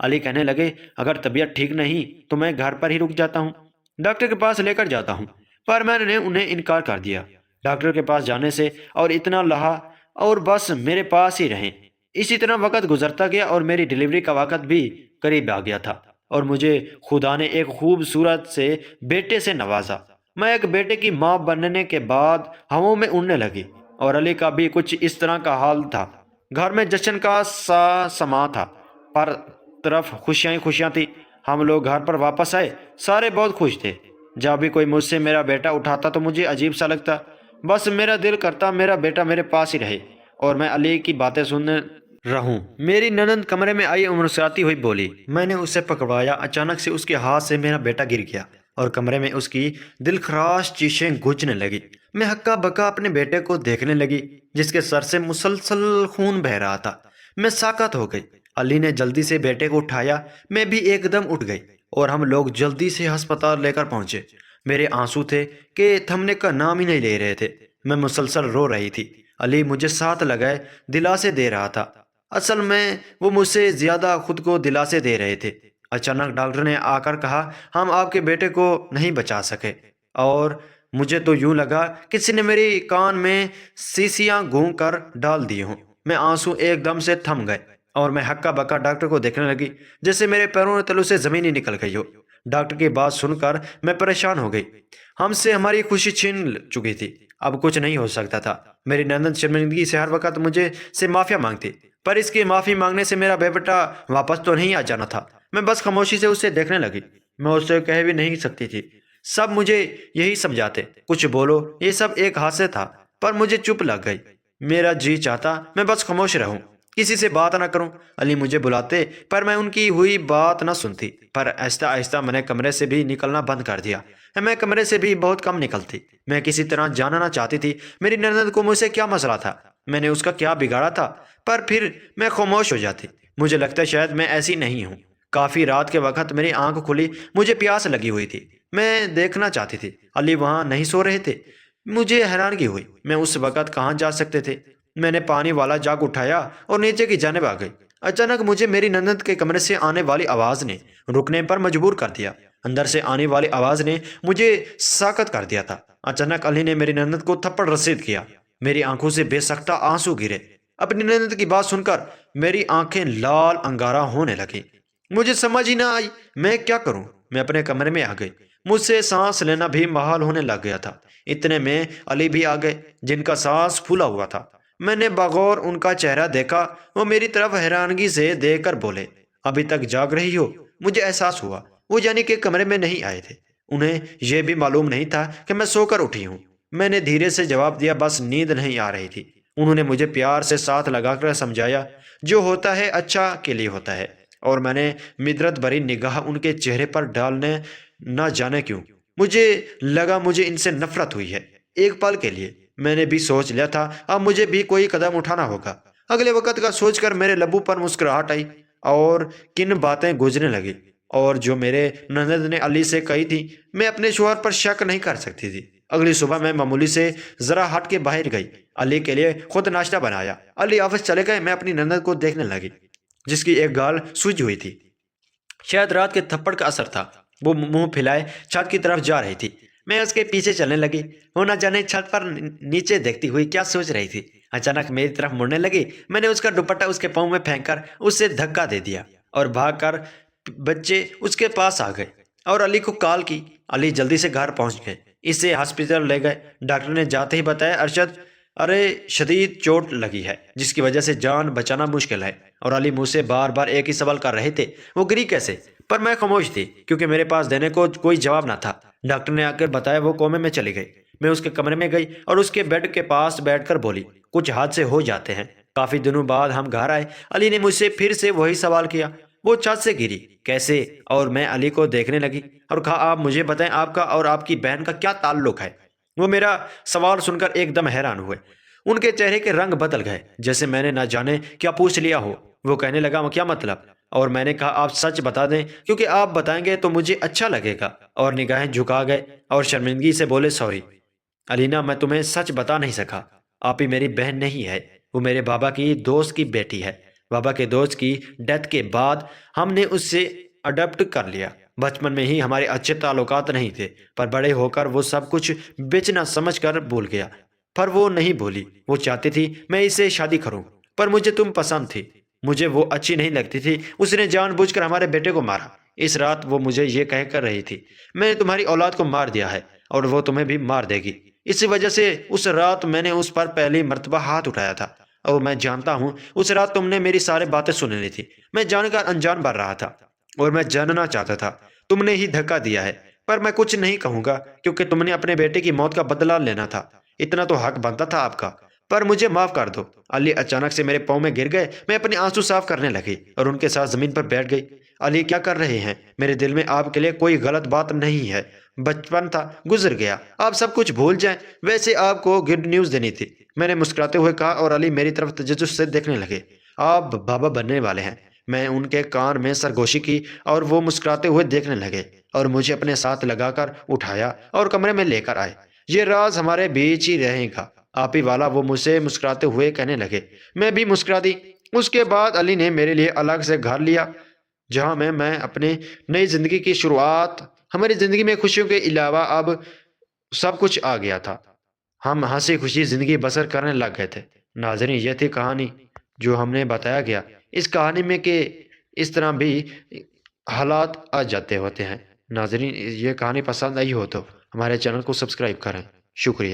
علی کہنے لگے اگر طبیعت ٹھیک نہیں تو میں گھر پر ہی رک جاتا ہوں، ڈاکٹر کے پاس لے کر جاتا ہوں، پر میں نے انہیں انکار کر دیا ڈاکٹر کے پاس جانے سے، اور اتنا لہا اور بس میرے پاس ہی رہیں۔ اسی طرح وقت گزرتا گیا اور میری ڈلیوری کا وقت بھی قریب آ گیا تھا، اور مجھے خدا نے ایک خوبصورت سے بیٹے سے نوازا۔ میں ایک بیٹے کی ماں بننے کے بعد ہواؤں میں اڑنے لگی، اور علی کا بھی کچھ اس طرح کا حال تھا۔ گھر میں جشن کا سا سما تھا، پر طرف خوشیاں ہی خوشیاں تھیں۔ ہم لوگ گھر پر واپس آئے، سارے بہت خوش تھے۔ جب بھی کوئی مجھ سے میرا بیٹا اٹھاتا تو مجھے عجیب سا لگتا، بس میرا دل کرتا میرا بیٹا میرے پاس ہی رہے اور میں علی کی باتیں سننے رہوں۔ میری ننند کمرے میں آئی اور مسکراتی ہوئی بولی۔ میں نے اسے پکڑوایا، اچانک سے اس کے ہاتھ سے میرا بیٹا گر گیا اور کمرے میں اس کی دلخراش چیخیں گونجنے لگی۔ میں ہکا بکا اپنے بیٹے کو دیکھنے لگی جس کے سر سے مسلسل خون بہہ رہا تھا۔ میں ساکت ہو گئی۔ علی نے جلدی سے بیٹے کو اٹھایا، میں بھی ایک دم اٹھ گئی اور ہم لوگ جلدی سے ہسپتال لے کر پہنچے۔ میرے آنسو تھے کہ تھمنے کا نام ہی نہیں لے رہے تھے۔ میں مسلسل رو رہی تھی۔ علی مجھے ساتھ لگائے دلاسے دے رہا تھا، اصل میں وہ مجھ سے زیادہ خود کو دلاسے دے رہے تھے۔ اچانک ڈاکٹر نے آ کر کہا ہم آپ کے بیٹے کو نہیں بچا سکے، اور مجھے تو یوں لگا کسی نے میری کان میں سیسیاں گھون کر ڈال دی ہوں۔ میں آنسو ایک دم سے تھم گئے اور میں ہکا بکا ڈاکٹر کو دیکھنے لگی جیسے میرے پیروں تلوں سے زمین ہی نکل گئی ہو۔ ڈاکٹر کی بات سن کر میں پریشان ہو گئی۔ ہم سے ہماری خوشی چھین چکی تھی، اب کچھ نہیں ہو سکتا تھا۔ میری نندن شرمندگی سے ہر وقت مجھے سے معافیا مانگتی، پر اس کی معافی مانگنے سے میرا بیٹا واپس تو نہیں آ جانا تھا۔ میں بس خاموشی سے اسے دیکھنے لگی۔ میں اس سے کہہ بھی نہیں سکتی تھی، سب مجھے یہی سمجھاتے کچھ بولو، یہ سب ایک ہاتھ سے تھا، پر مجھے چپ لگ گئی۔ میرا جی چاہتا میں بس خاموش رہوں، کسی سے بات نہ کروں۔ علی مجھے بلاتے پر میں ان کی ہوئی بات نہ سنتی، پر آہستہ آہستہ میں نے کمرے سے بھی نکلنا بند کر دیا۔ میں کمرے سے بھی بہت کم نکلتی، میں کسی طرح جاننا چاہتی تھی میری نند کو مجھ سے کیا مسئلہ تھا، میں نے اس کا کیا بگاڑا تھا، پر پھر میں خاموش ہو جاتی۔ مجھے لگتا ہے شاید میں ایسی نہیں ہوں۔ کافی رات کے وقت میری آنکھ کھلی، مجھے پیاس لگی ہوئی تھی، میں دیکھنا چاہتی تھی علی وہاں نہیں سو رہے تھے۔ مجھے حیرانگی ہوئی، میں اس وقت کہاں جا سکتے تھے۔ میں نے پانی والا جاگ اٹھایا اور نیچے کی جانب آ گئی۔ اچانک مجھے میری نند کے کمرے سے آنے والی آواز نے رکنے پر مجبور کر دیا۔ اندر سے آنے والی آواز نے مجھے ساکت کر دیا تھا۔ اچانک علی نے میری نند کو تھپڑ رسید کیا، میری آنکھوں سے بے سختہ آنسو گرے۔ اپنی نند کی بات سن کر میری آنکھیں لال انگارہ ہونے لگیں۔ مجھے سمجھ ہی نہ آئی میں کیا کروں۔ میں اپنے کمرے میں آ گئی، مجھ سے سانس لینا بھی محال ہونے لگ گیا تھا۔ اتنے میں علی بھی آ گئے جن کا سانس پھولا ہوا تھا۔ میں نے بغور ان کا چہرہ دیکھا، وہ میری طرف حیرانگی سے دیکھ کر بولے ابھی تک جاگ رہی ہو؟ مجھے احساس ہوا وہ یعنی کہ کمرے میں نہیں آئے تھے، انہیں یہ بھی معلوم نہیں تھا کہ میں سو کر اٹھی ہوں۔ میں نے دھیرے سے جواب دیا بس نیند نہیں آ رہی تھی۔ انہوں نے مجھے پیار سے ساتھ لگا کر سمجھایا جو ہوتا ہے اچھا کے لیے ہوتا ہے، اور میں نے مدرت بھری نگاہ ان کے چہرے پر ڈالنے نہ جانے کیوں مجھے لگا مجھے ان سے نفرت ہوئی ہے۔ ایک پل کے لیے میں نے بھی سوچ لیا تھا اب مجھے بھی کوئی قدم اٹھانا ہوگا۔ اگلے وقت کا سوچ کر میرے لبوں پر مسکراہٹ آئی اور کن باتیں گزرنے لگی، اور جو میرے نند نے علی سے کہی تھی میں اپنے شوہر پر شک نہیں کر سکتی تھی۔ اگلی صبح میں معمولی سے ذرا ہٹ کے باہر گئی، علی کے لیے خود ناشتہ بنایا۔ علی آفس چلے گئے، میں اپنی نند کو دیکھنے لگی جس کی ایک گال سوج ہوئی تھی، شاید رات کے تھپڑ کا اثر تھا۔ وہ منہ پھیلائے چھت کی طرف جا رہی تھی، میں اس کے پیچھے چلنے لگی، وہ نہ جانے چھت پر نیچے دیکھتی ہوئی کیا سوچ رہی تھی۔ اچانک میری طرف مڑنے لگی، میں نے اس کا دوپٹہ اس کے پاؤں میں پھینک کر اسے دھکا دے دیا اور بھاگ کر بچے اس کے پاس آ گئے اور علی کو کال کی۔ علی جلدی سے گھر پہنچ گئے، اسے ہاسپٹل لے گئے۔ ڈاکٹر نے جاتے ہی بتایا ارشد ارے شدید چوٹ لگی ہے جس کی وجہ سے جان بچانا مشکل ہے، اور علی مجھ سے بار بار ایک ہی سوال کر رہے تھے وہ گری کیسے، پر میں خاموش تھی کیونکہ میرے پاس دینے کو کوئی جواب نہ تھا۔ ڈاکٹر نے آ کر بتایا وہ کومے میں چلی گئی۔ میں اس کے کمرے میں گئی اور اس کے بیڈ کے پاس بیٹھ کر بولی کچھ حادثے ہو جاتے ہیں۔ کافی دنوں بعد ہم گھر آئے، علی نے مجھ سے پھر سے وہی سوال کیا وہ چھت سے گری کیسے، اور میں علی کو دیکھنے لگی اور کہا آپ مجھے بتائیں آپ کا اور آپ کی بہن کا کیا تعلق ہے۔ وہ میرا سوال سن کر ایک دم حیران ہوئے، ان کے چہرے کے رنگ بدل گئے جیسے میں نے نہ جانے کیا پوچھ لیا ہو۔ وہ کہنے لگا کیا مطلب، اور میں نے کہا آپ سچ بتا دیں کیونکہ آپ بتائیں گے تو مجھے اچھا لگے گا، اور نگاہیں جھکا گئے اور شرمندگی سے بولے سوری علینا میں تمہیں سچ بتا نہیں سکا، آپ ہی میری بہن نہیں ہے، وہ میرے بابا کی دوست کی بیٹی ہے۔ بابا کے دوست کی ڈیتھ کے بعد ہم نے اس سے اڈاپٹ کر لیا۔ بچپن میں ہی ہمارے اچھے تعلقات نہیں تھے، پر بڑے ہو کر وہ سب کچھ بیچنا سمجھ کر بھول گیا۔ پر وہ نہیں بھولی، وہ چاہتی تھی میں اسے شادی کروں، پر مجھے تم پسند تھی، مجھے وہ اچھی نہیں لگتی تھی۔ اس نے جان بوجھ کر ہمارے بیٹے کو مارا۔ اس رات وہ مجھے یہ کہہ کر رہی تھی، میں نے تمہاری اولاد کو مار دیا ہے اور وہ تمہیں بھی مار دے گی۔ اسی وجہ سے اس رات میں نے اس پر پہلی مرتبہ ہاتھ اٹھایا تھا، اور میں جانتا ہوں اس رات تم نے میری سارے باتیں سن لی تھی۔ میں جان کر انجان بھر رہا تھا اور میں جاننا چاہتا تھا، تم نے ہی دھکا دیا ہے، پر میں کچھ نہیں کہوں گا کیونکہ تم نے اپنے بیٹے کی موت کا بدلہ لینا تھا، اتنا تو حق بنتا تھا آپ کا، پر مجھے معاف کر دو۔ علی اچانک سے میرے پاؤں میں گر گئے، میں اپنے آنسو صاف کرنے لگی اور ان کے ساتھ زمین پر بیٹھ گئی۔ علی کیا کر رہے ہیں؟ میرے دل میں آپ کے لیے کوئی غلط بات نہیں ہے، بچپن تھا گزر گیا، آپ سب کچھ بھول جائیں۔ ویسے آپ کو گڈ نیوز دینی تھی، میں نے مسکراتے ہوئے کہا، اور علی میری طرف تجسس سے دیکھنے لگے۔ آپ بابا بننے والے ہیں؟ میں ان کے کان میں سرگوشی کی اور وہ مسکراتے ہوئے دیکھنے لگے اور مجھے اپنے ساتھ لگا کر اٹھایا اور کمرے میں لے کر آئے۔ یہ راز ہمارے بیچ ہی رہے گا، آپ ہی والا، وہ مجھ سے مسکراتے ہوئے کہنے لگے۔ میں بھی مسکرا دی۔ اس کے بعد علی نے میرے لیے الگ سے گھر لیا جہاں میں اپنے نئی زندگی کی شروعات۔ ہماری زندگی میں خوشیوں کے علاوہ اب سب کچھ آ گیا تھا، ہم ہنسی خوشی زندگی بسر کرنے لگ گئے تھے۔ ناظرین، یہ تھی کہانی جو ہم نے بتایا گیا۔ اس کہانی میں کہ اس طرح بھی حالات آ جاتے ہوتے ہیں۔ ناظرین، یہ کہانی پسند آئی ہو تو ہمارے چینل کو سبسکرائب کریں۔ شکریہ۔